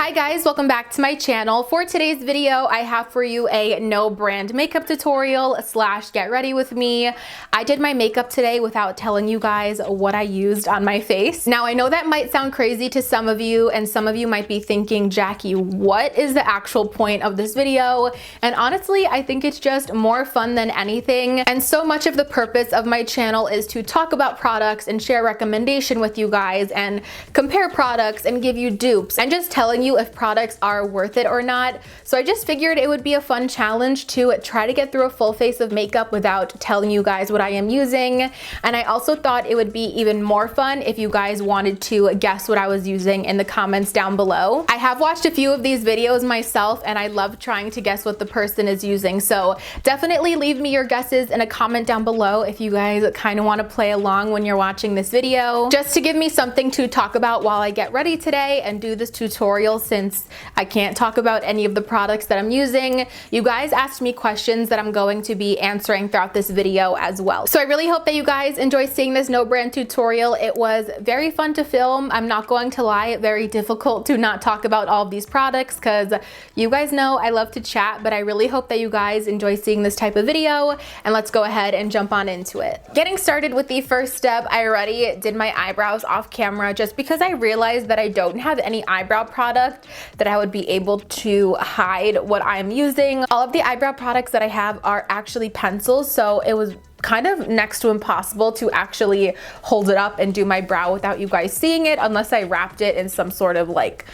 Hi guys, welcome back to my channel. For today's video, I have for you a no brand makeup tutorial / get ready with me. I did my makeup today without telling you guys what I used on my face. Now I know that might sound crazy to some of you, and some of you might be thinking, Jackie, what is the actual point of this video? And honestly, I think it's just more fun than anything. And so much of the purpose of my channel is to talk about products and share recommendation with you guys and compare products and give you dupes and just telling you if products are worth it or not. So I just figured it would be a fun challenge to try to get through a full face of makeup without telling you guys what I am using. And I also thought it would be even more fun if you guys wanted to guess what I was using in the comments down below. I have watched a few of these videos myself and I love trying to guess what the person is using. So definitely leave me your guesses in a comment down below if you guys kind of want to play along when you're watching this video, just to give me something to talk about while I get ready today and do this tutorial. Since I can't talk about any of the products that I'm using, you guys asked me questions that I'm going to be answering throughout this video as well. So I really hope that you guys enjoy seeing this no brand tutorial. It was very fun to film. I'm not going to lie, very difficult to not talk about all of these products because you guys know I love to chat, but I really hope that you guys enjoy seeing this type of video, and let's go ahead and jump on into it. Getting started with the first step, I already did my eyebrows off camera just because I realized that I don't have any eyebrow product that I would be able to hide what I'm using. All of the eyebrow products that I have are actually pencils, so it was kind of next to impossible to actually hold it up and do my brow without you guys seeing it, unless I wrapped it in some sort of like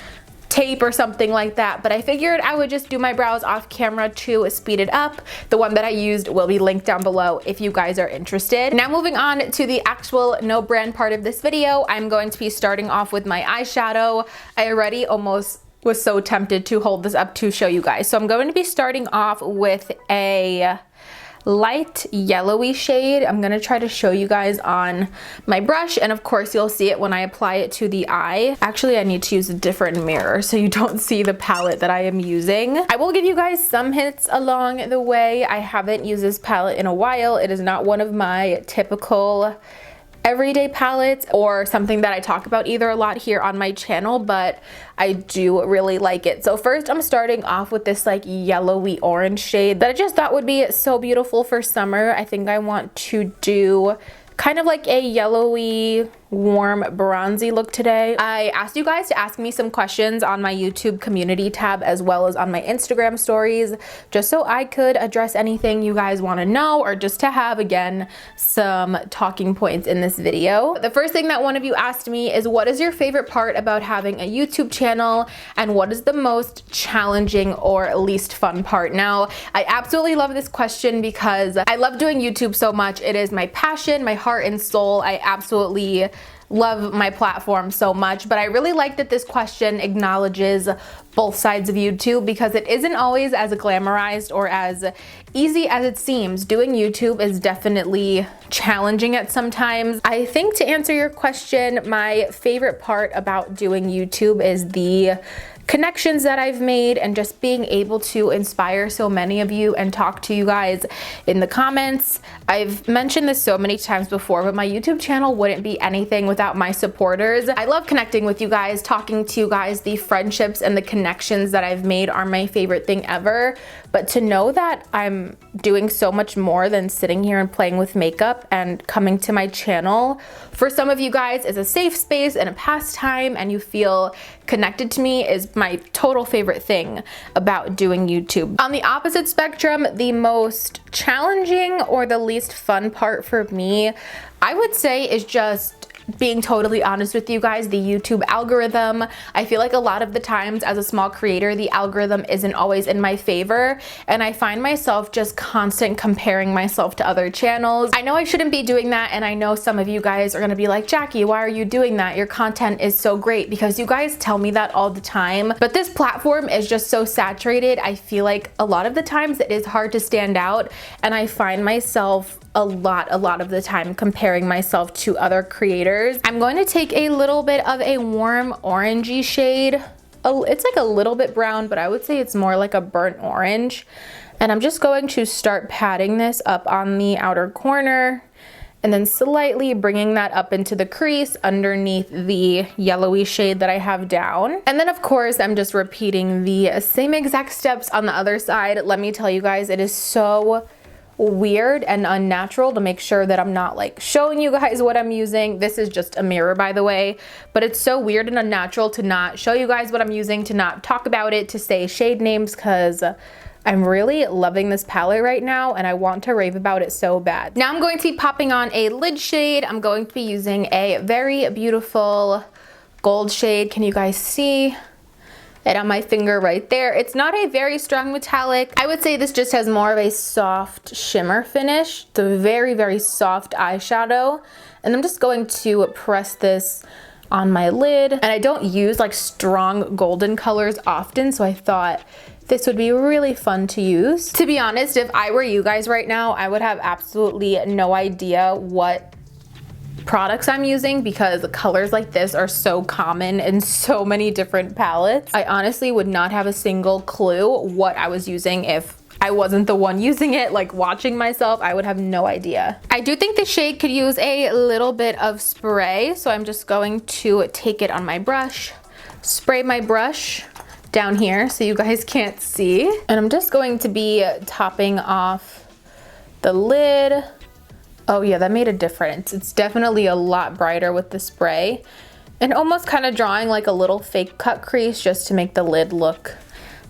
tape or something like that. But I figured I would just do my brows off camera to speed it up. The one that I used will be linked down below if you guys are interested. Now moving on to the actual no brand part of this video, I'm going to be starting off with my eyeshadow. I already almost was so tempted to hold this up to show you guys. So I'm going to be starting off with a light yellowy shade. I'm gonna try to show you guys on my brush, and of course you'll see it when I apply it to the eye. Actually, I need to use a different mirror so you don't see the palette that I am using. I will give you guys some hints along the way. I haven't used this palette in a while. It is not one of my typical everyday palettes or something that I talk about either a lot here on my channel, but I do really like it. So first I'm starting off with this like yellowy orange shade that I just thought would be so beautiful for summer. I think I want to do kind of like a yellowy, warm, bronzy look today. I asked you guys to ask me some questions on my YouTube community tab as well as on my Instagram stories, just so I could address anything you guys want to know, or just to have, again, some talking points in this video. The first thing that one of you asked me is, what is your favorite part about having a YouTube channel, and what is the most challenging or least fun part? Now, I absolutely love this question because I love doing YouTube so much. It is my passion, my heart and soul. I absolutely love my platform so much, but I really like that this question acknowledges both sides of YouTube, because it isn't always as glamorized or as easy as it seems. Doing YouTube is definitely challenging at some times. I think to answer your question, my favorite part about doing YouTube is the connections that I've made and just being able to inspire so many of you and talk to you guys in the comments. I've mentioned this so many times before, but my YouTube channel wouldn't be anything without my supporters. I love connecting with you guys, talking to you guys. The friendships and the connections that I've made are my favorite thing ever. But to know that I'm doing so much more than sitting here and playing with makeup, and coming to my channel for some of you guys is a safe space and a pastime, and you feel connected to me, is my total favorite thing about doing YouTube. On the opposite spectrum, the most challenging or the least fun part for me, I would say, is just being totally honest with you guys, the YouTube algorithm. I feel like a lot of the times as a small creator, the algorithm isn't always in my favor, and I find myself just constant comparing myself to other channels. I know I shouldn't be doing that, and I know some of you guys are gonna be like, Jackie, why are you doing that? Your content is so great, because you guys tell me that all the time. But this platform is just so saturated. I feel like a lot of the times it is hard to stand out, and I find myself a lot of the time comparing myself to other creators. I'm going to take a little bit of a warm orangey shade. It's like a little bit brown, but I would say it's more like a burnt orange. And I'm just going to start patting this up on the outer corner and then slightly bringing that up into the crease underneath the yellowy shade that I have down. And then of course, I'm just repeating the same exact steps on the other side. Let me tell you guys, it is so weird and unnatural to make sure that I'm not like showing you guys what I'm using. This is just a mirror, by the way, but it's so weird and unnatural to not show you guys what I'm using, to not talk about it, to say shade names, because I'm really loving this palette right now and I want to rave about it so bad. Now I'm going to be popping on a lid shade. I'm going to be using a very beautiful gold shade. Can you guys see it on my finger right there? It's not a very strong metallic. I would say this just has more of a soft shimmer finish. It's a very, very soft eyeshadow. And I'm just going to press this on my lid. And I don't use like strong golden colors often, so I thought this would be really fun to use. To be honest, if I were you guys right now, I would have absolutely no idea what products I'm using because colors like this are so common in so many different palettes. I honestly would not have a single clue what I was using if I wasn't the one using it, like watching myself. I would have no idea. I do think the shade could use a little bit of spray, so I'm just going to take it on my brush, spray my brush down here so you guys can't see. And I'm just going to be topping off the lid. Oh yeah, that made a difference. It's definitely a lot brighter with the spray, and almost kind of drawing like a little fake cut crease just to make the lid look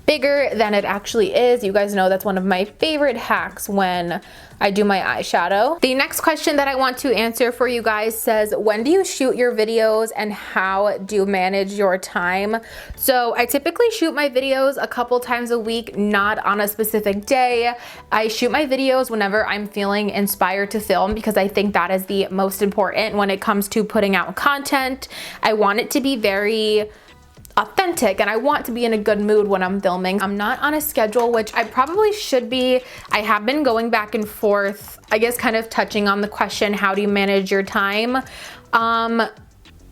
bigger than it actually is. You guys know that's one of my favorite hacks when I do my eyeshadow. The next question that I want to answer for you guys says, when do you shoot your videos and how do you manage your time? So I typically shoot my videos a couple times a week, not on a specific day. I shoot my videos whenever I'm feeling inspired to film because I think that is the most important when it comes to putting out content. I want it to be very authentic and I want to be in a good mood when I'm filming. I'm not on a schedule, which I probably should be. I have been going back and forth, I guess kind of touching on the question, how do you manage your time?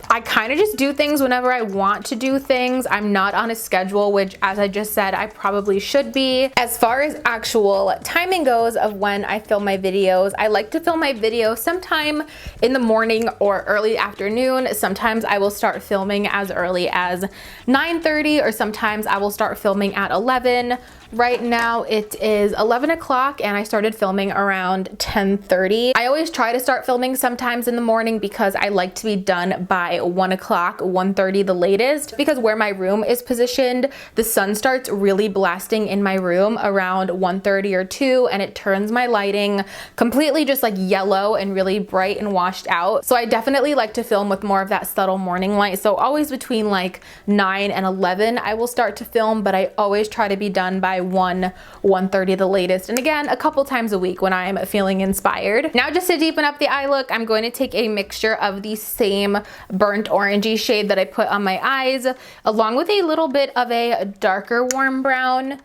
I kind of just do things whenever I want to do things. I'm not on a schedule, which as I just said, I probably should be. As far as actual timing goes of when I film my videos, I like to film my videos sometime in the morning or early afternoon. Sometimes I will start filming as early as 9:30 or sometimes I will start filming at 11. Right now it is 11 o'clock and I started filming around 10:30. I always try to start filming sometimes in the morning because I like to be done by 1 o'clock, 1:30 the latest, because where my room is positioned, the sun starts really blasting in my room around 1:30 or 2 and it turns my lighting completely just like yellow and really bright and washed out. So I definitely like to film with more of that subtle morning light. So always between like 9 and 11 I will start to film, but I always try to be done by 1:30 the latest, and again a couple times a week when I'm feeling inspired. Now just to deepen up the eye look, I'm going to take a mixture of the same burnt orangey shade that I put on my eyes along with a little bit of a darker warm brown,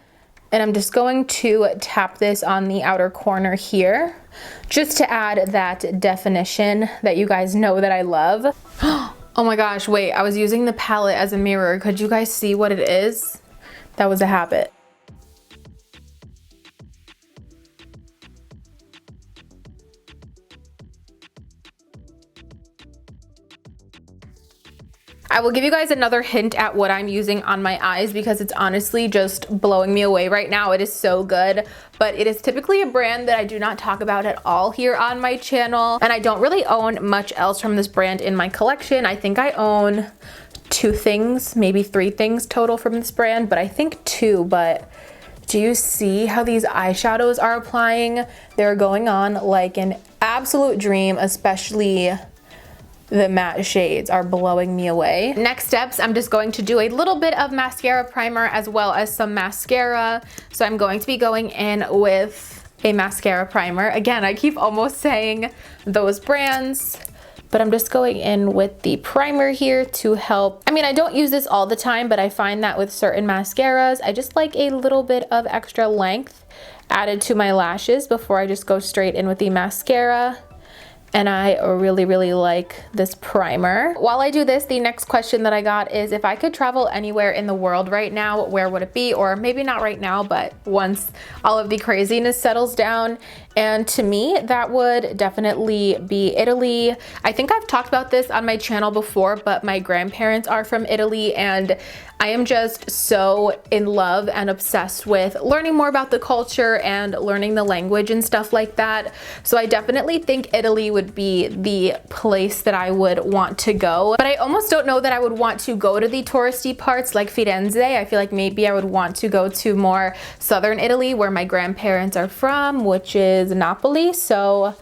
and I'm just going to tap this on the outer corner here just to add that definition that you guys know that I love. Oh my gosh, wait, I was using the palette as a mirror. Could you guys see what it is? That was a habit. I will give you guys another hint at what I'm using on my eyes because it's honestly just blowing me away right now. It is so good, but it is typically a brand that I do not talk about at all here on my channel, and I don't really own much else from this brand in my collection. I think I own 2 things, maybe 3 things total from this brand, but I think 2, but do you see how these eyeshadows are applying? They're going on like an absolute dream, especially the matte shades are blowing me away. Next steps, I'm just going to do a little bit of mascara primer as well as some mascara. So I'm going to be going in with a mascara primer. Again, I keep almost saying those brands, but I'm just going in with the primer here to help. I mean, I don't use this all the time, but I find that with certain mascaras, I just like a little bit of extra length added to my lashes before I just go straight in with the mascara. And I really, really like this primer. While I do this, the next question that I got is if I could travel anywhere in the world right now, where would it be? Or maybe not right now, but once all of the craziness settles down. And to me, that would definitely be Italy. I think I've talked about this on my channel before, but my grandparents are from Italy, and I am just so in love and obsessed with learning more about the culture and learning the language and stuff like that. So I definitely think Italy would be the place that I would want to go. But I almost don't know that I would want to go to the touristy parts like Firenze. I feel like maybe I would want to go to more southern Italy where my grandparents are from, which is Napoli. So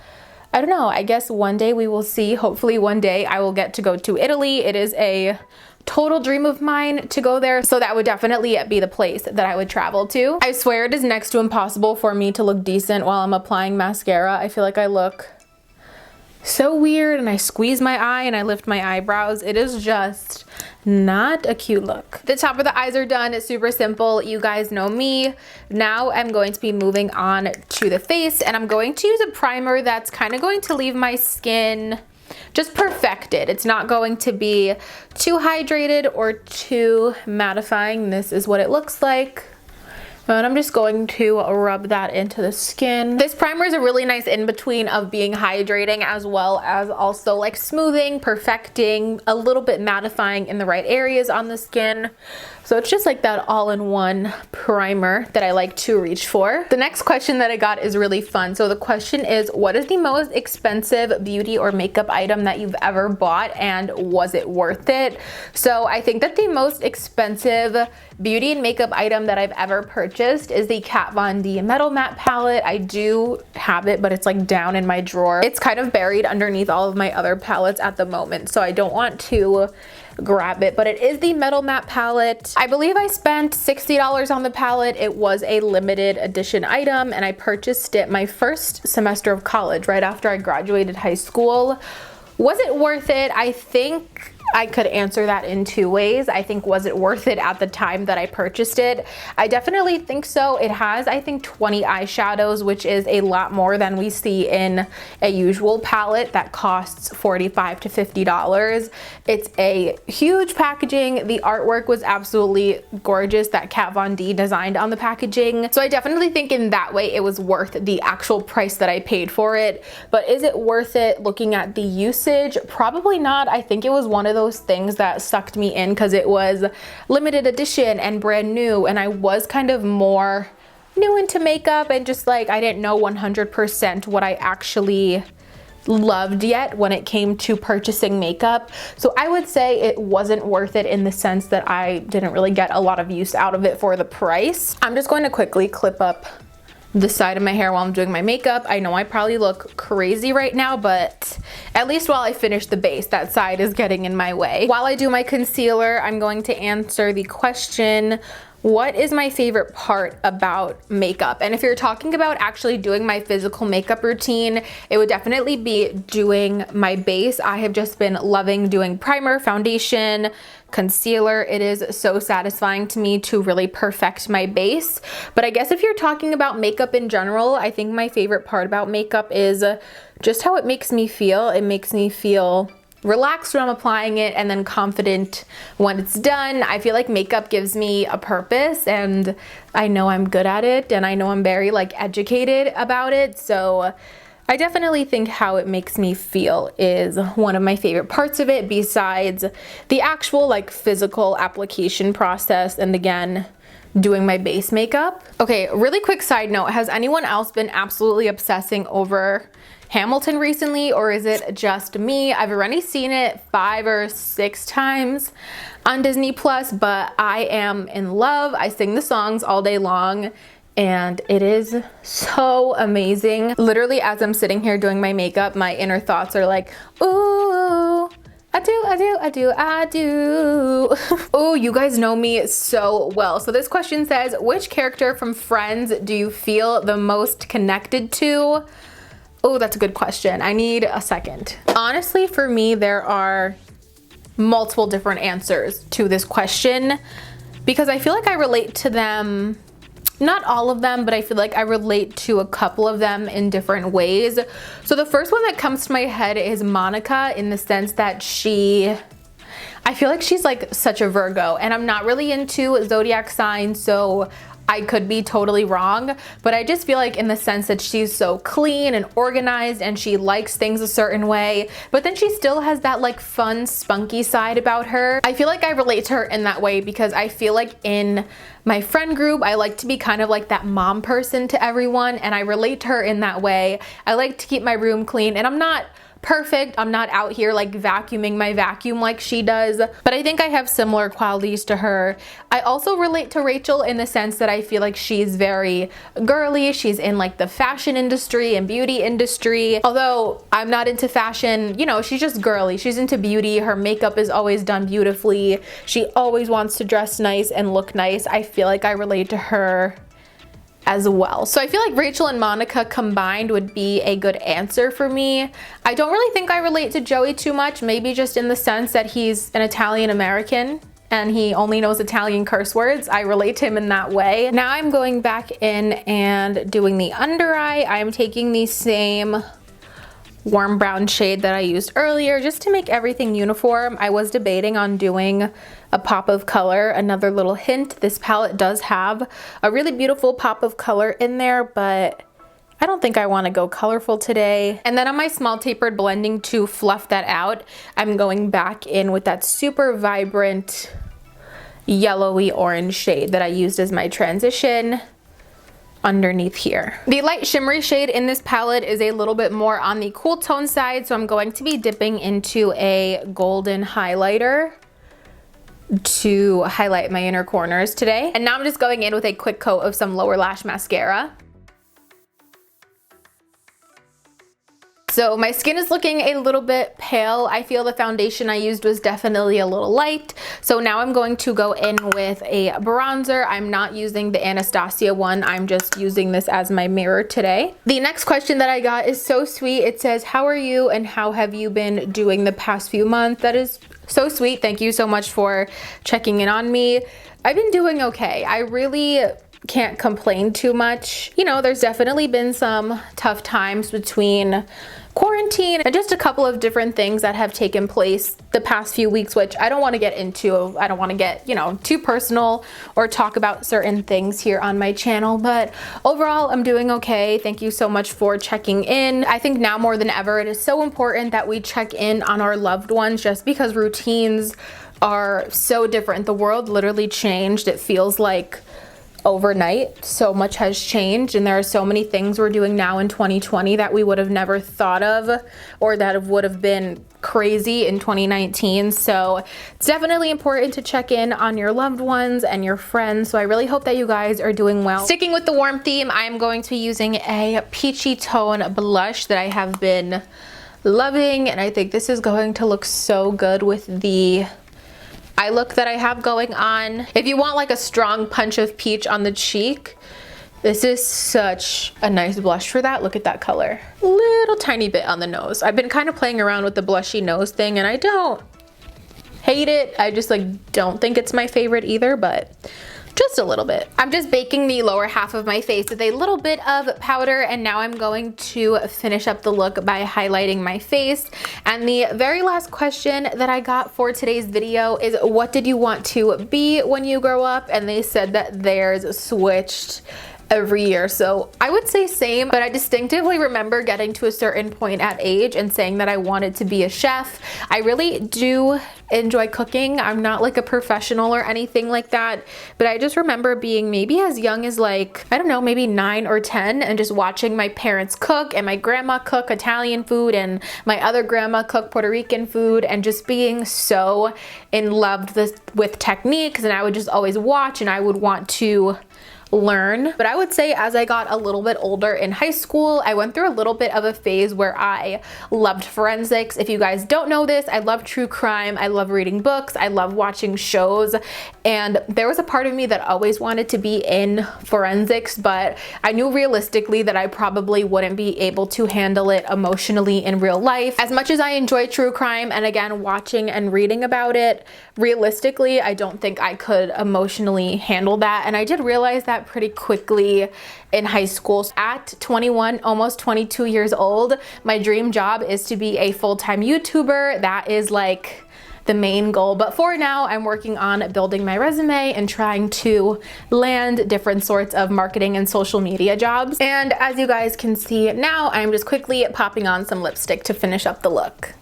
I don't know, I guess one day we will see. Hopefully one day I will get to go to Italy. It is a total dream of mine to go there, so that would definitely be the place that I would travel to. I swear it is next to impossible for me to look decent while I'm applying mascara. I feel like I look so weird, and I squeeze my eye and I lift my eyebrows. It is just not a cute look. The top of the eyes are done. It's super simple. You guys know me. Now I'm going to be moving on to the face, and I'm going to use a primer that's kind of going to leave my skin just perfected. It's not going to be too hydrated or too mattifying. This is what it looks like. And I'm just going to rub that into the skin. This primer is a really nice in-between of being hydrating as well as also like smoothing, perfecting, a little bit mattifying in the right areas on the skin. So it's just like that all-in-one primer that I like to reach for. The next question that I got is really fun. So the question is, what is the most expensive beauty or makeup item that you've ever bought, and was it worth it? So I think that the most expensive beauty and makeup item that I've ever purchased is the Kat Von D Metal Matte Palette. I do have it, but it's like down in my drawer. It's kind of buried underneath all of my other palettes at the moment, so I don't want to grab it, but it is the Metal Matte Palette. I believe I spent $60 on the palette. It was a limited edition item, and I purchased it my first semester of college, right after I graduated high school. Was it worth it? I think I could answer that in two ways. I think, was it worth it at the time that I purchased it? I definitely think so. It has, I think, 20 eyeshadows, which is a lot more than we see in a usual palette that costs $45 to $50. It's a huge packaging. The artwork was absolutely gorgeous that Kat Von D designed on the packaging. So I definitely think in that way it was worth the actual price that I paid for it. But is it worth it looking at the usage? Probably not. I think it was one of those things that sucked me in because it was limited edition and brand new, and I was kind of more new into makeup and just like I didn't know 100% what I actually loved yet when it came to purchasing makeup. So I would say it wasn't worth it in the sense that I didn't really get a lot of use out of it for the price. I'm just going to quickly clip up the side of my hair while I'm doing my makeup. I know I probably look crazy right now, but at least while I finish the base, that side is getting in my way. While I do my concealer, I'm going to answer the question, what is my favorite part about makeup? And if you're talking about actually doing my physical makeup routine, it would definitely be doing my base. I have just been loving doing primer, foundation, concealer. It is so satisfying to me to really perfect my base. But I guess if you're talking about makeup in general, I think my favorite part about makeup is just how it makes me feel. It makes me feel relaxed when I'm applying it and then confident when it's done. I feel like makeup gives me a purpose, and I know I'm good at it, and I know I'm very like educated about it. So I definitely think how it makes me feel is one of my favorite parts of it, besides the actual like physical application process and again doing my base makeup. Okay, really quick side note, has anyone else been absolutely obsessing over Hamilton recently, or is it just me? I've already seen it 5 or 6 times on Disney Plus, but I am in love. I sing the songs all day long, and it is so amazing. Literally, as I'm sitting here doing my makeup, my inner thoughts are like, ooh, I do. Oh, you guys know me so well. So this question says, which character from Friends do you feel the most connected to? Oh, that's a good question. I need a second. Honestly, for me, there are multiple different answers to this question because I feel like I relate to them, not all of them, but I feel like I relate to a couple of them in different ways. So the first one that comes to my head is Monica, in the sense that I feel like she's like such a Virgo, and I'm not really into zodiac signs, so I could be totally wrong, but I just feel like in the sense that she's so clean and organized and she likes things a certain way, but then she still has that like fun, spunky side about her. I feel like I relate to her in that way because I feel like in my friend group, I like to be kind of like that mom person to everyone, and I relate to her in that way. I like to keep my room clean, and I'm not perfect. I'm not out here like vacuuming my vacuum like she does, but I think I have similar qualities to her. I also relate to Rachel in the sense that I feel like she's very girly. She's in like the fashion industry and beauty industry. Although I'm not into fashion, you know, she's just girly. She's into beauty. Her makeup is always done beautifully. She always wants to dress nice and look nice. I feel like I relate to her as well. So I feel like Rachel and Monica combined would be a good answer for me. I don't really think I relate to Joey too much, maybe just in the sense that he's an Italian American and he only knows Italian curse words. I relate to him in that way. Now I'm going back in and doing the under eye. I'm taking the same warm brown shade that I used earlier just to make everything uniform. I was debating on doing a pop of color, another little hint. This palette does have a really beautiful pop of color in there, but I don't think I want to go colorful today. And then on my small tapered blending to fluff that out, I'm going back in with that super vibrant yellowy orange shade that I used as my transition underneath here. The light shimmery shade in this palette is a little bit more on the cool tone side, so I'm going to be dipping into a golden highlighter to highlight my inner corners today. And now I'm just going in with a quick coat of some lower lash mascara. So my skin is looking a little bit pale. I feel the foundation I used was definitely a little light. So now I'm going to go in with a bronzer. I'm not using the Anastasia one. I'm just using this as my mirror today. The next question that I got is so sweet. It says, how are you and how have you been doing the past few months? That is so sweet. Thank you so much for checking in on me. I've been doing okay. I really can't complain too much. You know, there's definitely been some tough times between quarantine and just a couple of different things that have taken place the past few weeks, which I don't want to get into. I don't want to get, you know, too personal or talk about certain things here on my channel, but overall I'm doing okay. Thank you so much for checking in. I think now more than ever it is so important that we check in on our loved ones just because routines are so different. The world literally changed. It feels like overnight so much has changed, and there are so many things we're doing now in 2020 that we would have never thought of or that would have been crazy in 2019. So it's definitely important to check in on your loved ones and your friends. So I really hope that you guys are doing well. Sticking with the warm theme, I'm going to be using a peachy tone blush that I have been loving, and I think this is going to look so good with the eye look that I have going on. If you want like a strong punch of peach on the cheek, this is such a nice blush for that. Look at that color. Little tiny bit on the nose. I've been kind of playing around with the blushy nose thing and I don't hate it. I just like don't think it's my favorite either, but just a little bit. I'm just baking the lower half of my face with a little bit of powder, and now I'm going to finish up the look by highlighting my face. And the very last question that I got for today's video is, what did you want to be when you grow up? And they said that theirs switched every year. So I would say same, but I distinctively remember getting to a certain point at age and saying that I wanted to be a chef. I really do enjoy cooking. I'm not like a professional or anything like that, but I just remember being maybe as young as like, I don't know, maybe 9 or 10 and just watching my parents cook and my grandma cook Italian food and my other grandma cook Puerto Rican food, and just being so in love with techniques, and I would just always watch and I would want to learn. But I would say as I got a little bit older in high school, I went through a little bit of a phase where I loved forensics. If you guys don't know this, I love true crime. I love reading books. I love watching shows. And there was a part of me that always wanted to be in forensics, but I knew realistically that I probably wouldn't be able to handle it emotionally in real life. As much as I enjoy true crime and again watching and reading about it, realistically I don't think I could emotionally handle that. And I did realize that pretty quickly in high school. At 21, almost 22 years old, my dream job is to be a full-time YouTuber. That is like the main goal. But for now, I'm working on building my resume and trying to land different sorts of marketing and social media jobs. And as you guys can see now, I'm just quickly popping on some lipstick to finish up the look.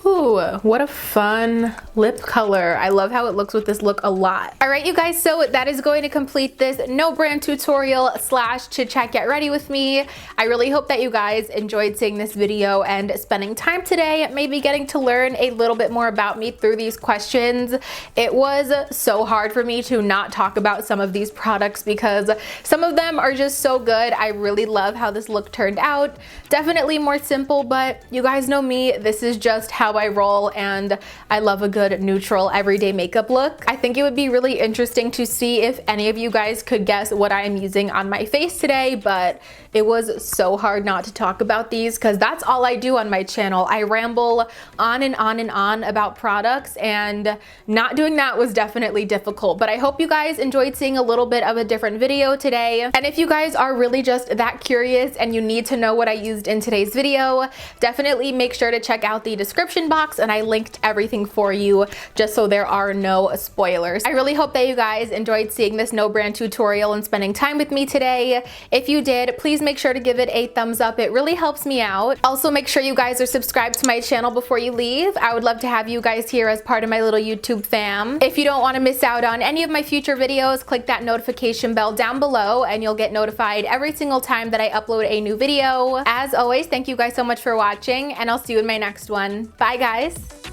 Ooh, what a fun lip color. I love how it looks with this look a lot. All right, you guys, so that is going to complete this no brand tutorial / chit chat get ready with me. I really hope that you guys enjoyed seeing this video and spending time today, maybe getting to learn a little bit more about me through these questions. It was so hard for me to not talk about some of these products because some of them are just so good. I really love how this look turned out. Definitely more simple, but you guys know me, this is just how I roll, and I love a good neutral everyday makeup look. I think it would be really interesting to see if any of you guys could guess what I am using on my face today, but it was so hard not to talk about these because that's all I do on my channel. I ramble on and on and on about products, and not doing that was definitely difficult, but I hope you guys enjoyed seeing a little bit of a different video today. And if you guys are really just that curious and you need to know what I used in today's video, definitely make sure to check out the description box, and I linked everything for you just so there are no spoilers. I really hope that you guys enjoyed seeing this no brand tutorial and spending time with me today. If you did, please make sure to give it a thumbs up. It really helps me out. Also, make sure you guys are subscribed to my channel before you leave. I would love to have you guys here as part of my little YouTube fam. If you don't want to miss out on any of my future videos, click that notification bell down below and you'll get notified every single time that I upload a new video. As always, thank you guys so much for watching, and I'll see you in my next one. Bye guys.